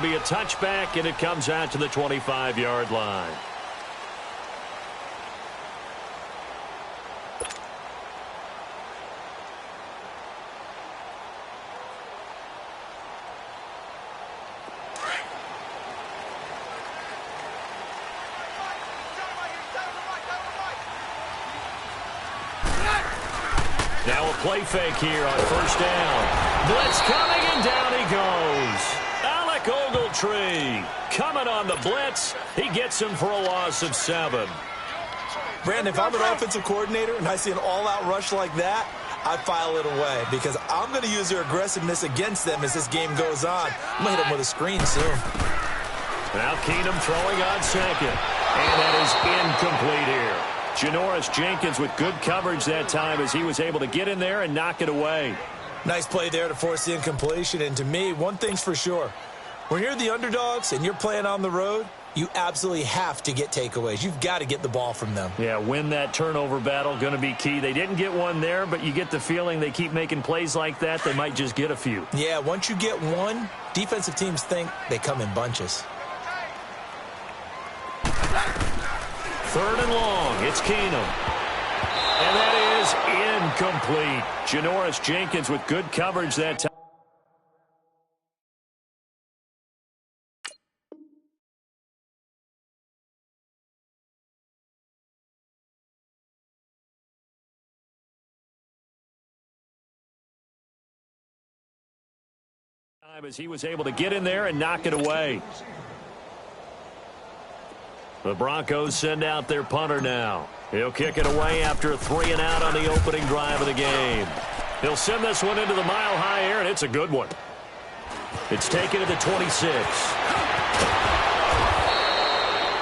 be a touchback, and it comes out to the 25-yard line. Now a play fake here on first down. Blitz coming, and down he goes. Alec Ogletree coming on the blitz. He gets him for a loss of 7. Brandon, if I'm an offensive coordinator and I see an all-out rush like that, I file it away because I'm going to use their aggressiveness against them as this game goes on. I'm going to hit them with a screen soon. Now Keenum throwing on second. And that is incomplete here. Janoris Jenkins with good coverage that time as he was able to get in there and knock it away. Nice play there to force the incompletion. And to me, one thing's for sure. When you're the underdogs and you're playing on the road, you absolutely have to get takeaways. You've got to get the ball from them. Yeah, win that turnover battle, going to be key. They didn't get one there, but you get the feeling they keep making plays like that, they might just get a few. Yeah, once you get one, defensive teams think they come in bunches. Third and long, it's Keenum. And that is incomplete. Janoris Jenkins with good coverage that time. As he was able to get in there and knock it away. The Broncos send out their punter now. He'll kick it away after a 3-and-out on the opening drive of the game. He'll send this one into the mile-high air, and it's a good one. It's taken to the 26.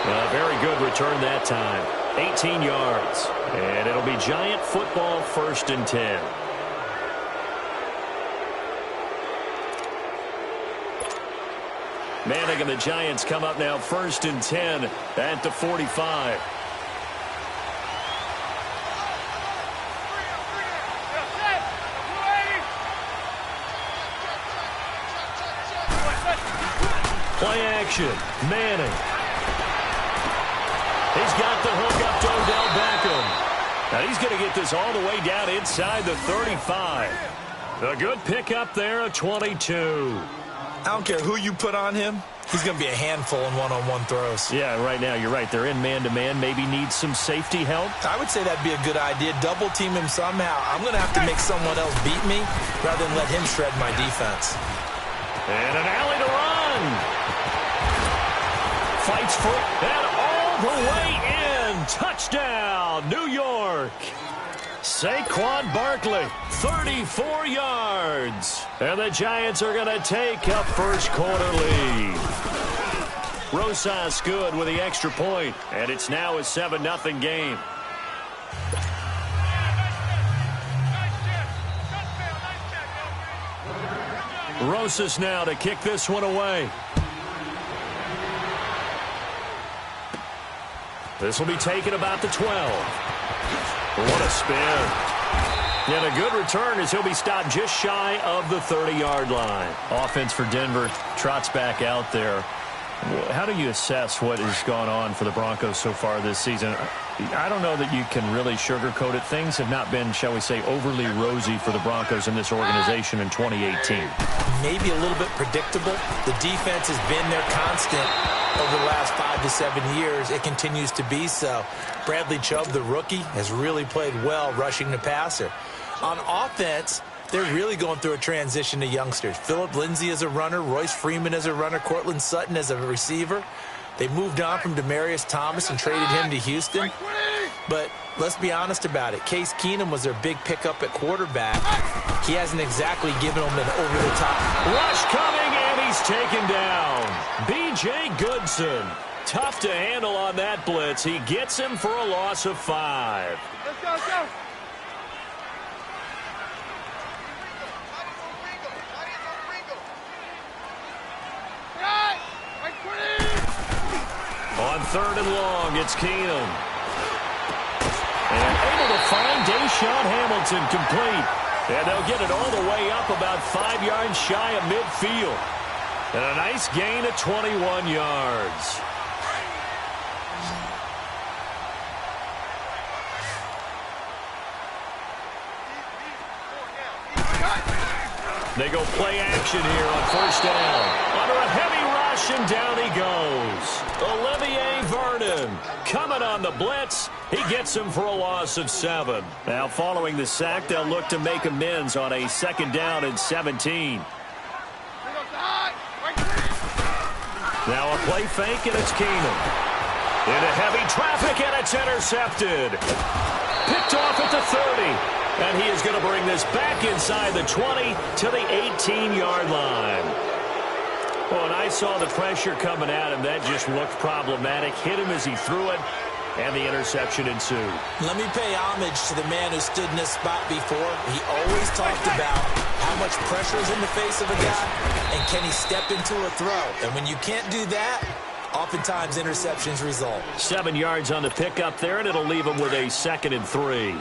A very good return that time. 18 yards. And it'll be Giant football, 1st and 10. Manning and the Giants come up now 1st and 10 at the 45. Play action. Manning. He's got the hook up to Odell Beckham. Now he's going to get this all the way down inside the 35. A good pickup there, a 22. I don't care who you put on him. He's going to be a handful in one-on-one throws. Yeah, right now, you're right. They're in man-to-man. Maybe needs some safety help. I would say that'd be a good idea. Double team him somehow. I'm going to have to make someone else beat me rather than let him shred my defense. And an alley to run. Fights for it. And all the way in. Touchdown, New York. Saquon Barkley, 34 yards. And the Giants are going to take a first-quarter lead. Rosas good with the extra point, and it's now a 7-0 game. Rosas now to kick this one away. This will be taken about the 12. What a spin. And a good return as he'll be stopped just shy of the 30-yard line. Offense for Denver trots back out there. How do you assess what has gone on for the Broncos so far this season? I don't know that you can really sugarcoat it. Things have not been, shall we say, overly rosy for the Broncos in this organization in 2018. Maybe a little bit predictable. The defense has been their constant over the last 5 to 7 years. It continues to be so. Bradley Chubb, the rookie, has really played well rushing the passer. On offense, they're really going through a transition to youngsters. Phillip Lindsay as a runner, Royce Freeman as a runner, Cortland Sutton as a receiver. They moved on from Demaryius Thomas and traded him to Houston. But let's be honest about it. Case Keenum was their big pickup at quarterback. He hasn't exactly given them an over-the-top. Rush coming, and he's taken down. B.J. Goodson. Tough to handle on that blitz. He gets him for a loss of 5. Let's go, let's go. On 3rd and long, it's Keenum. And able to find Deshaun Hamilton complete. And they'll get it all the way up about 5 yards shy of midfield. And a nice gain of 21 yards. They go play action here on first down. Under a heavy rush, and down he goes. Olivier Vernon coming on the blitz. He gets him for a loss of 7. Now, following the sack, they'll look to make amends on a 2nd down and 17. Now a play fake, and it's Keenum. Into heavy traffic, and it's intercepted. Picked off at the 30. And he is going to bring this back inside the 20 to the 18-yard line. Well, and I saw the pressure coming at him. That just looked problematic. Hit him as he threw it, and the interception ensued. Let me pay homage to the man who stood in this spot before. He always talked about how much pressure is in the face of a guy, and can he step into a throw. And when you can't do that, oftentimes interceptions result. 7 yards on the pickup there, and it'll leave him with a 2nd and 3.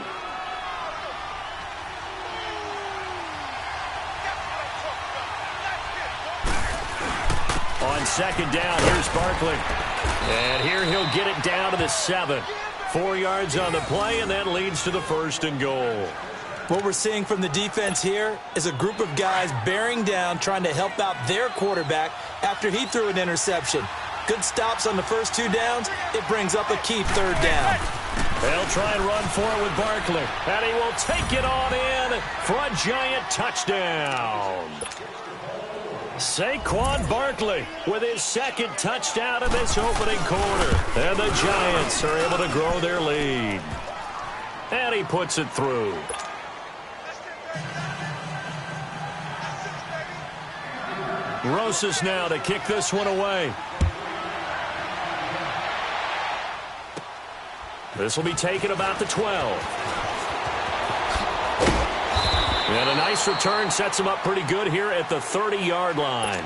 On 2nd down, here's Barkley. And here he'll get it down to the 7. 4 yards on the play, and that leads to the 1st and goal. What we're seeing from the defense here is a group of guys bearing down, trying to help out their quarterback after he threw an interception. Good stops on the first 2 downs. It brings up a key 3rd down. They'll try and run for it with Barkley. And he will take it on in for a giant touchdown. Saquon Barkley with his 2nd touchdown in this opening quarter. And the Giants are able to grow their lead. And he puts it through. Rosas now to kick this one away. This will be taken about the 12. And a nice return sets him up pretty good here at the 30-yard line.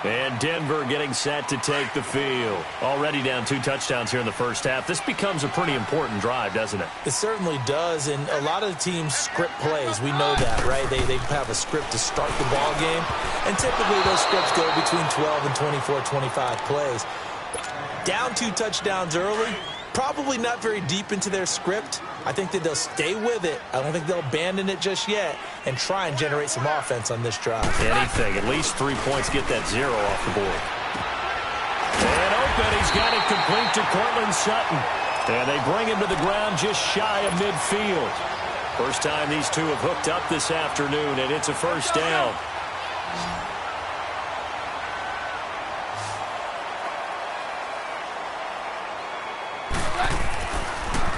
And Denver getting set to take the field. Already down 2 touchdowns here in the first half. This becomes a pretty important drive, doesn't it? It certainly does, and a lot of the teams script plays. We know that, right? They have a script to start the ball game, and typically those scripts go between 12 and 24, 25 plays. Down 2 touchdowns early, probably not very deep into their script. I think that they'll stay with it. I don't think they'll abandon it just yet and try and generate some offense on this drive. Anything. At least 3 points. Get that 0 off the board. And open. He's got it complete to Cortland Sutton. And they bring him to the ground just shy of midfield. First time these two have hooked up this afternoon, and it's a 1st down.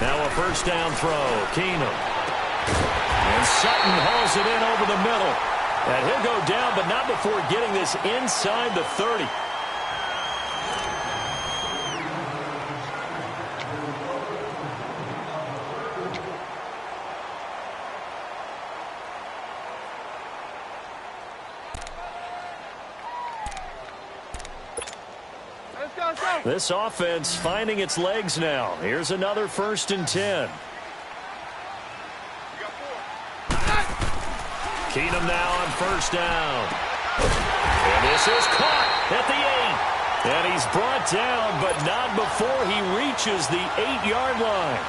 Now a 1st down throw. Keenum. And Sutton hauls it in over the middle. And he'll go down, but not before getting this inside the 30. This offense finding its legs now. Here's another 1st and 10. Keenum now on 1st down. And this is caught at the 8. And he's brought down, but not before he reaches the 8-yard line.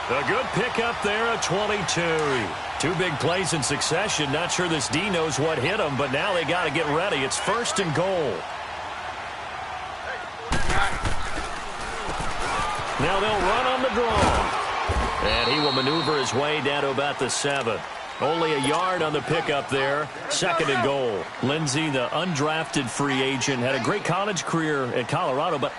A good pickup there at 22. 2 big plays in succession. Not sure this D knows what hit him, but now they got to get ready. It's 1st and goal. Now they'll run on the draw. And he will maneuver his way down to about the 7. Only a yard on the pickup there. 2nd and goal. Lindsey, the undrafted free agent, had a great college career at Colorado, but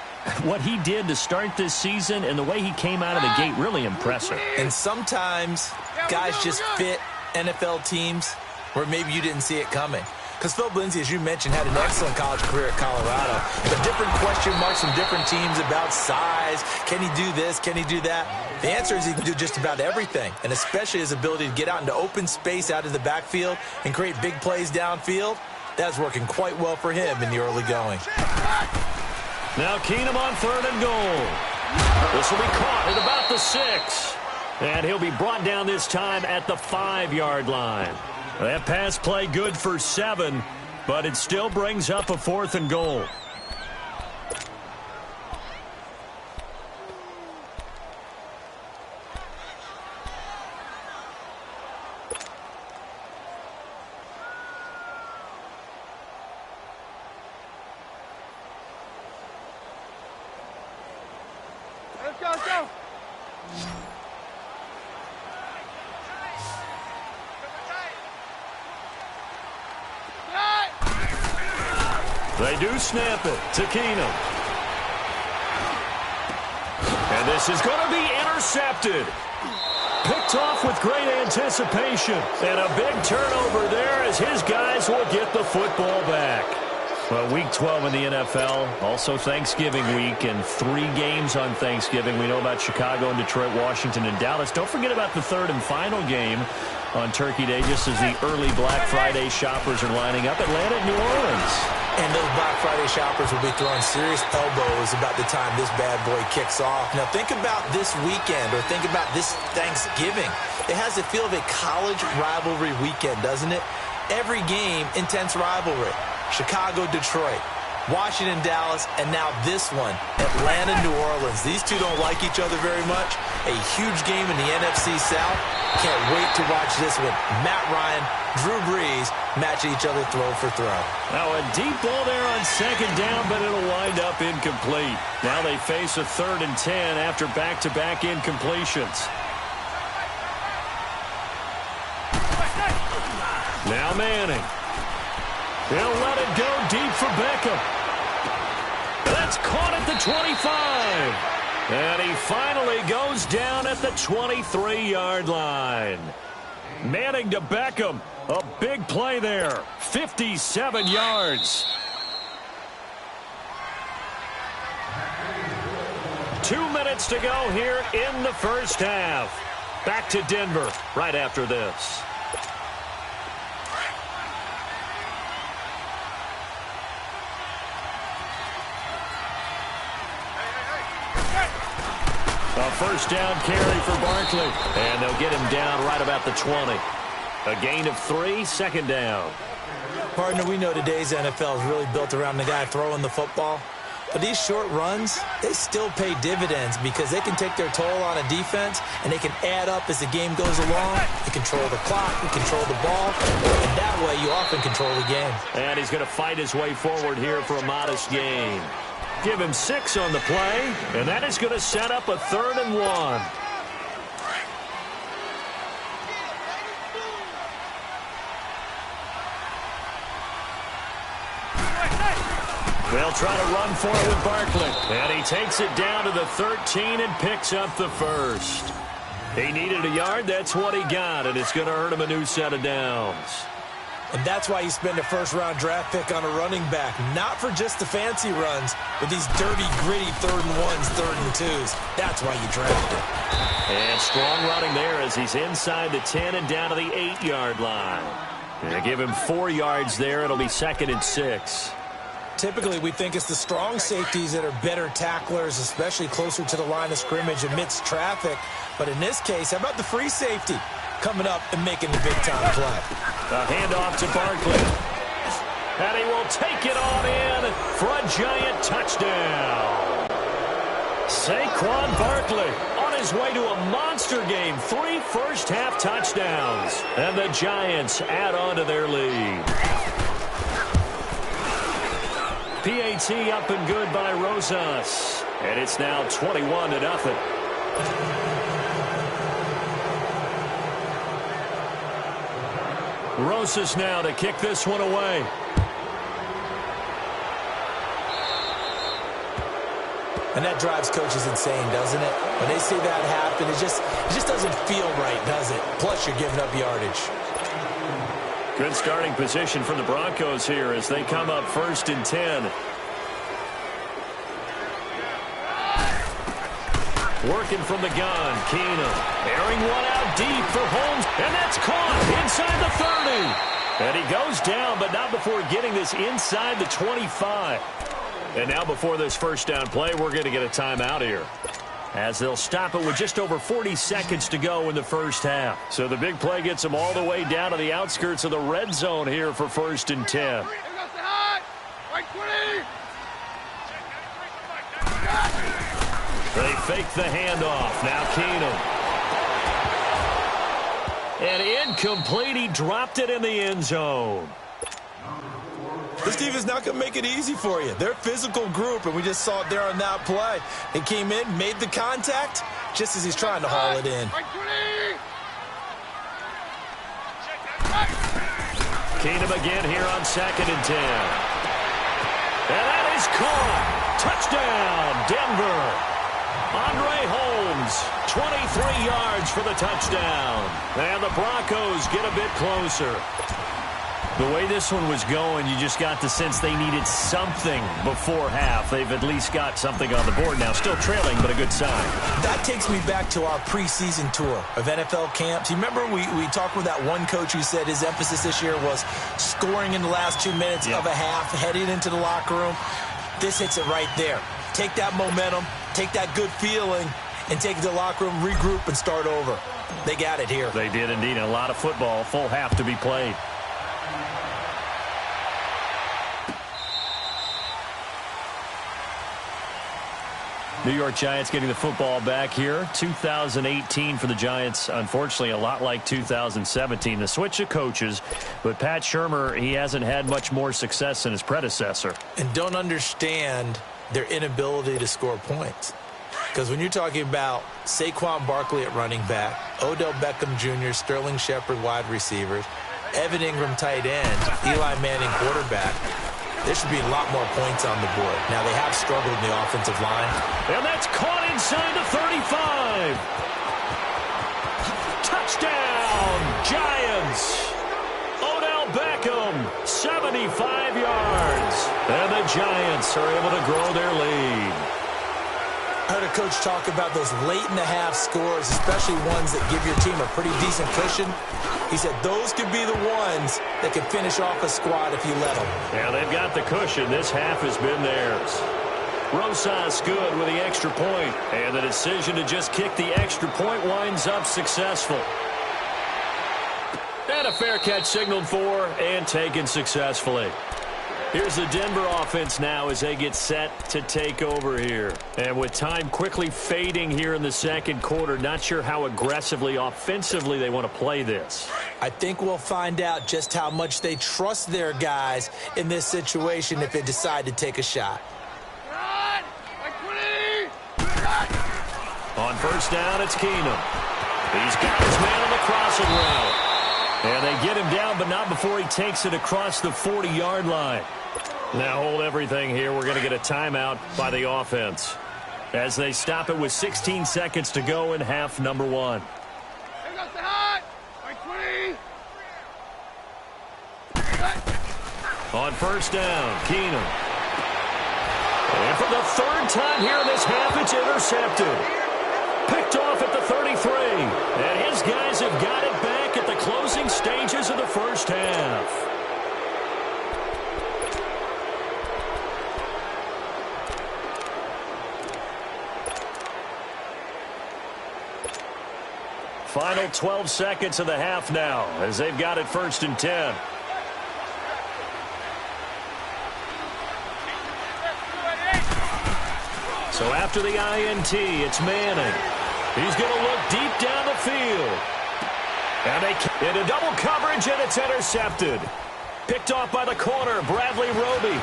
what he did to start this season and the way he came out of the gate, really impressive. And sometimes guys just fit NFL teams where maybe you didn't see it coming. Because Phil Lindsey, as you mentioned, had an excellent college career at Colorado. But different question marks from different teams about size. Can he do this? Can he do that? The answer is he can do just about everything, and especially his ability to get out into open space out of the backfield and create big plays downfield. That's working quite well for him in the early going. Now Keenum on 3rd and goal. This will be caught at about the 6. And he'll be brought down this time at the 5-yard line. That pass play good for 7, but it still brings up a 4th and goal. Let's go. They do snap it to Keenum. And this is going to be intercepted. Picked off with great anticipation. And a big turnover there as his guys will get the football back. Well, Week 12 in the NFL, also Thanksgiving week, and 3 games on Thanksgiving. We know about Chicago and Detroit, Washington, and Dallas. Don't forget about the 3rd and final game on Turkey Day, just as the early Black Friday shoppers are lining up. Atlanta and New Orleans. And those Black Friday shoppers will be throwing serious elbows about the time this bad boy kicks off. Now, think about this weekend, or think about this Thanksgiving. It has the feel of a college rivalry weekend, doesn't it? Every game, intense rivalry. Chicago, Detroit, Washington, Dallas, and now this one, Atlanta, New Orleans. These two don't like each other very much. A huge game in the NFC South. Can't wait to watch this one. Matt Ryan, Drew Brees match each other throw for throw. Now a deep ball there on 2nd down, but it'll wind up incomplete. Now they face a 3rd and 10 after back-to-back incompletions. Now Manning. He'll let it go deep for Beckham. That's caught at the 25. And he finally goes down at the 23-yard line. Manning to Beckham. A big play there. 57 yards. 2 minutes to go here in the first half. Back to Denver right after this. A first down carry for Barkley. And they'll get him down right about the 20. A gain of 3, 2nd down. Partner, we know today's NFL is really built around the guy throwing the football. But these short runs, they still pay dividends because they can take their toll on a defense and they can add up as the game goes along. You control the clock, you control the ball, and that way you often control the game. And he's going to fight his way forward here for a modest gain. Give him 6 on the play, and that is going to set up a 3rd and 1. They'll try to run for it with Barkley. And he takes it down to the 13 and picks up the first. He needed a yard. That's what he got, and it's going to earn him a new set of downs. And that's why you spend a first-round draft pick on a running back. Not for just the fancy runs, but these dirty, gritty 3rd and 1s, 3rd and 2s. That's why you draft him. And strong running there as he's inside the 10 and down to the 8-yard line. And give him 4 yards there. It'll be 2nd and 6. Typically, we think it's the strong safeties that are better tacklers, especially closer to the line of scrimmage amidst traffic. But in this case, how about the free safety coming up and making the big-time play? A handoff to Barkley. And he will take it on in for a giant touchdown. Saquon Barkley on his way to a monster game. 3 first-half touchdowns. And the Giants add on to their lead. PAT up and good by Rosas. And it's now 21-0. Rosas now to kick this one away. And that drives coaches insane, doesn't it? When they see that happen, it just doesn't feel right, does it? Plus, you're giving up yardage. Good starting position for the Broncos here as they come up 1st and 10. Working from the gun, Keenum. Airing one out deep for Holmes, and that's caught inside the 30. And he goes down, but not before getting this inside the 25. And now before this first down play, we're going to get a timeout here, as they'll stop it with just over 40 seconds to go in the first half. So the big play gets them all the way down to the outskirts of the red zone here for 1st and 10. They fake the handoff. Now Keenum. And incomplete. He dropped it in the end zone. This defense is not going to make it easy for you. They're a physical group, and we just saw it there on that play. He came in, made the contact, just as he's trying to haul it in. Keenum again here on 2nd and 10. And that is caught. Touchdown, Denver. Andre Holmes, 23 yards for the touchdown. And the Broncos get a bit closer. The way this one was going, you just got the sense they needed something before half. They've at least got something on the board now. Still trailing, but a good sign. That takes me back to our preseason tour of NFL camps. You remember we talked with that one coach who said his emphasis this year was scoring in the last 2 minutes of a half, heading into the locker room. This hits it right there. Take that momentum, take that good feeling, and take it to the locker room, regroup, and start over. They got it here. They did indeed. A lot of football, full half to be played. New York Giants getting the football back here. 2018 for the Giants, unfortunately, a lot like 2017. The switch of coaches, but Pat Shurmur, he hasn't had much more success than his predecessor. And don't understand their inability to score points. Because when you're talking about Saquon Barkley at running back, Odell Beckham Jr., Sterling Shepard wide receivers, Evan Ingram tight end, Eli Manning quarterback, there should be a lot more points on the board. Now, they have struggled in the offensive line. And that's caught inside the 35. Touchdown, Giants. Odell Beckham, 75 yards. And the Giants are able to grow their lead. I heard a coach talk about those late-in-the-half scores, especially ones that give your team a pretty decent cushion. He said those could be the ones that can finish off a squad if you let them. Yeah, they've got the cushion. This half has been theirs. Rosas good with the extra point, and the decision to just kick the extra point winds up successful. And a fair catch signaled for and taken successfully. Here's the Denver offense now as they get set to take over here. And with time quickly fading here in the second quarter, not sure how aggressively, offensively they want to play this. I think we'll find out just how much they trust their guys in this situation if they decide to take a shot. On first down, it's Keenum. He's got his man on the crossing route. And they get him down, but not before he takes it across the 40-yard line. Now hold everything here. We're going to get a timeout by the offense as they stop it with 16 seconds to go in half number one. On first down, Keenum. And for the third time here in this half, it's intercepted. Picked off at the 33. And his guys have got it back at the closing stages of the first half. Final 12 seconds of the half now as they've got it 1st and 10. So after the INT, it's Manning. He's going to look deep down the field. And they into double coverage, and it's intercepted. Picked off by the corner, Bradley Roby. And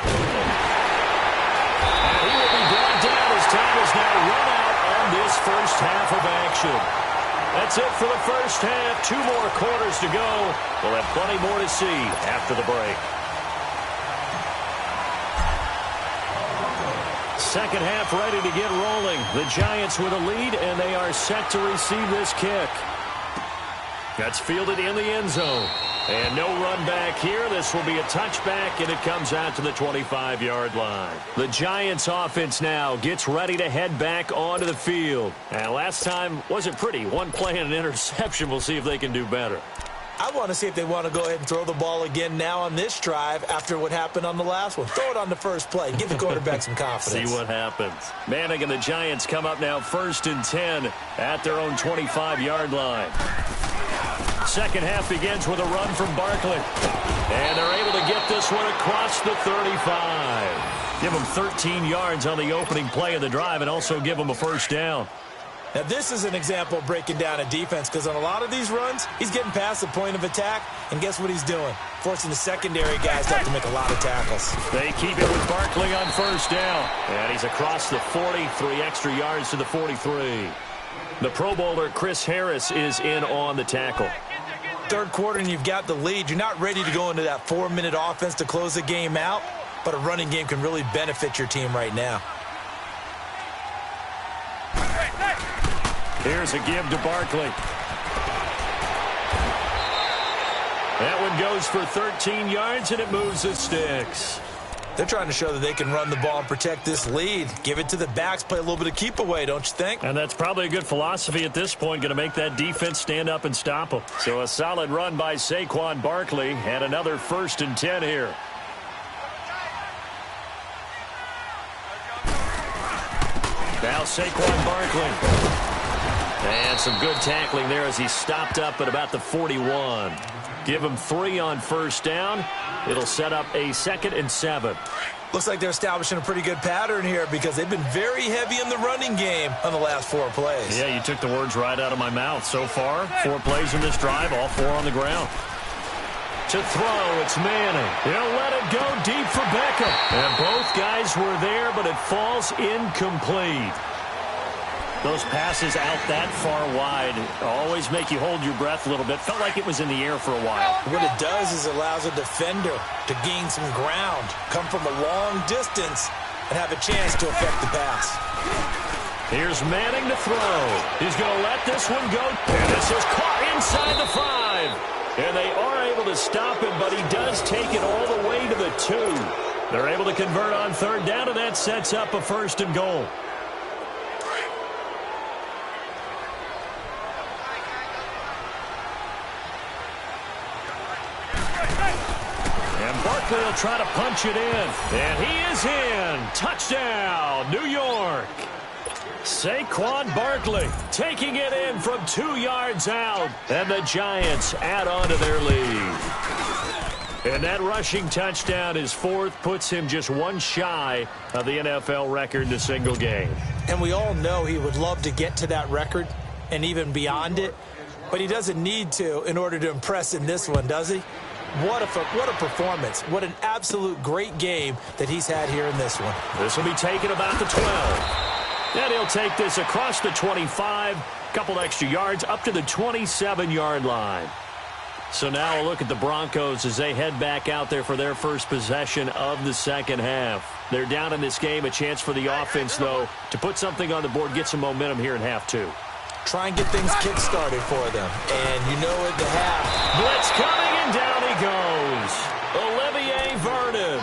he will be brought down as time is now run out on this first half of action. That's it for the first half. 2 more quarters to go. We'll have plenty more to see after the break. Second half ready to get rolling. The Giants with a lead, and they are set to receive this kick. That's fielded in the end zone. And no run back here. This will be a touchback, and it comes out to the 25-yard line. The Giants offense now gets ready to head back onto the field. And last time wasn't pretty. One play and an interception. We'll see if they can do better. I want to see if they want to go ahead and throw the ball again now on this drive after what happened on the last one. Throw it on the first play. Give the quarterback some confidence. See what happens. Manning and the Giants come up now 1st and 10 at their own 25-yard line. Second half begins with a run from Barkley. And they're able to get this one across the 35. Give them 13 yards on the opening play of the drive and also give them a first down. Now, this is an example of breaking down a defense because on a lot of these runs, he's getting past the point of attack, and guess what he's doing? Forcing the secondary guys to have to make a lot of tackles. They keep it with Barkley on first down. And he's across the 40, 3 extra yards to the 43. The Pro Bowler Chris Harris is in on the tackle. Third quarter and you've got the lead. You're not ready to go into that 4-minute offense to close the game out, but a running game can really benefit your team right now. Here's a give to Barkley. That one goes for 13 yards, and it moves the sticks. They're trying to show that they can run the ball and protect this lead. Give it to the backs, play a little bit of keep away, don't you think? And that's probably a good philosophy at this point, going to make that defense stand up and stop them. So a solid run by Saquon Barkley, and another 1st and 10 here. Now Saquon Barkley. And some good tackling there as he stopped up at about the 41. Give him 3 on first down. It'll set up a 2nd and 7. Looks like they're establishing a pretty good pattern here because they've been very heavy in the running game on the last 4 plays. Yeah, you took the words right out of my mouth. So far, 4 plays in this drive, all 4 on the ground. To throw, it's Manning. He'll let it go deep for Beckham. And both guys were there, but it falls incomplete. Those passes out that far wide always make you hold your breath a little bit. Felt like it was in the air for a while. What it does is it allows a defender to gain some ground, come from a long distance, and have a chance to affect the pass. Here's Manning to throw. He's going to let this one go. And this is caught inside the 5. And they are able to stop him, but he does take it all the way to the 2. They're able to convert on 3rd down, and that sets up a 1st and goal. Barkley will try to punch it in. And he is in. Touchdown, New York. Saquon Barkley taking it in from 2 yards out. And the Giants add on to their lead. And that rushing touchdown, his 4th, puts him just 1 shy of the NFL record in a single game. And we all know he would love to get to that record and even beyond it. But he doesn't need to in order to impress in this one, does he? What a performance. What an absolute great game that he's had here in this one. This will be taken about the 12. And he'll take this across the 25, couple extra yards up to the 27-yard line. So now a look at the Broncos as they head back out there for their first possession of the second half. They're down in this game, a chance for the offense, though, to put something on the board, get some momentum here in half 2. Try and get things kick-started for them. And you know at the half. Blitz coming, and down he goes. Olivier Vernon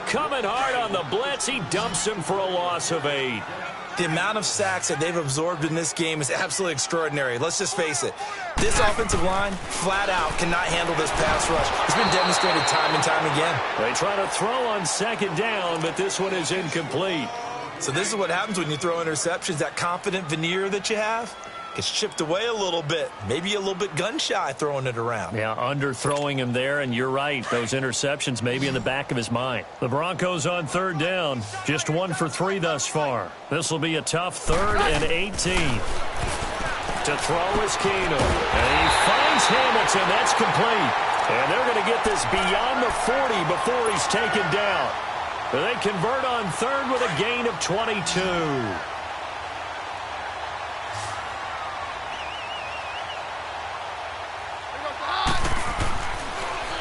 coming hard on the blitz. He dumps him for a loss of 8. The amount of sacks that they've absorbed in this game is absolutely extraordinary. Let's just face it. This offensive line, flat out, cannot handle this pass rush. It's been demonstrated time and time again. They try to throw on 2nd down, but this one is incomplete. So this is what happens when you throw interceptions. That confident veneer that you have gets chipped away a little bit. Maybe a little bit gun-shy throwing it around. Yeah, underthrowing him there, and you're right. Those interceptions maybe in the back of his mind. The Broncos on 3rd down. Just 1 for 3 thus far. This will be a tough 3rd and 18. To throw is Keenum. And he finds Hamilton. That's complete. And they're going to get this beyond the 40 before he's taken down. They convert on 3rd with a gain of 22.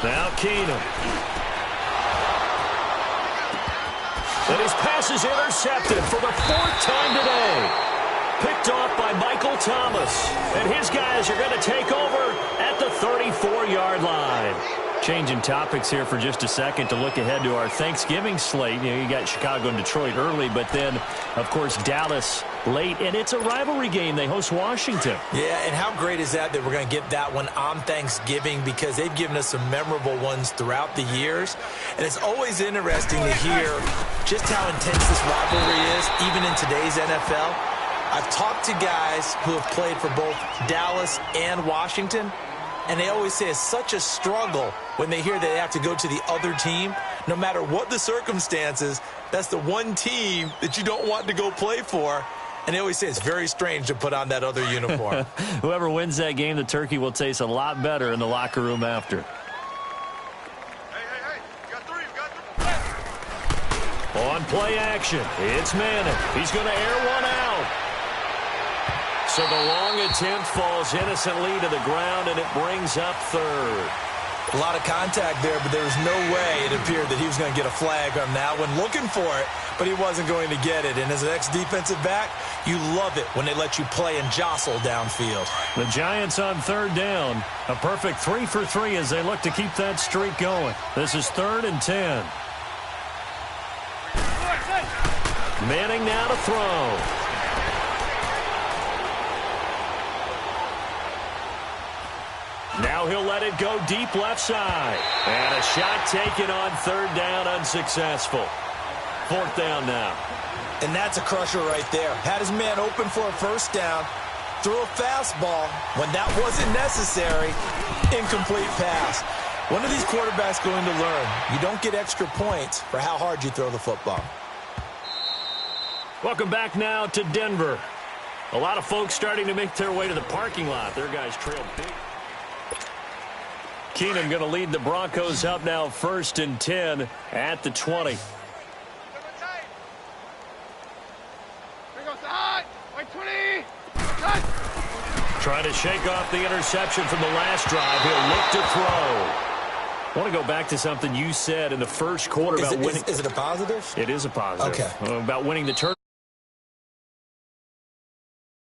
Now Keenum. And his pass is intercepted for the 4th time today. Picked off by Michael Thomas. And his guys are going to take over at the 34-yard line. Changing topics here for just a second to look ahead to our Thanksgiving slate. You know, you got Chicago and Detroit early, but then, of course, Dallas late. And it's a rivalry game. They host Washington. Yeah, and how great is that we're going to get that one on Thanksgiving because they've given us some memorable ones throughout the years. And it's always interesting to hear just how intense this rivalry is, even in today's NFL. I've talked to guys who have played for both Dallas and Washington, And they always say it's such a struggle when they hear that they have to go to the other team. No matter what the circumstances, that's the one team that you don't want to go play for. And they always say it's very strange to put on that other uniform. Whoever wins that game, the turkey will taste a lot better in the locker room after. Hey, you got three. On play action, it's Madden. He's going to air one out. So the long attempt falls innocently to the ground, and it brings up third. A lot of contact there, but there was no way it appeared that he was going to get a flag on that one. Looking for it, but he wasn't going to get it. And as an ex-defensive back, you love it when they let you play and jostle downfield. The Giants on third down. A perfect 3 for 3 as they look to keep that streak going. This is 3rd and 10. Manning now to throw. Now he'll let it go deep left side. And a shot taken on third down, unsuccessful. 4th down now. And that's a crusher right there. Had his man open for a first down, threw a fastball. When that wasn't necessary, incomplete pass. One of these quarterbacks going to learn, you don't get extra points for how hard you throw the football. Welcome back now to Denver. A lot of folks starting to make their way to the parking lot. Their guys trail big. Keenum going to lead the Broncos up now 1st and 10 at the 20. Here goes the high. Like 20. Cut. Trying to shake off the interception from the last drive. He'll look to throw. I want to go back to something you said in the first quarter about winning. Is it a positive? It is a positive. Okay. About winning the turn.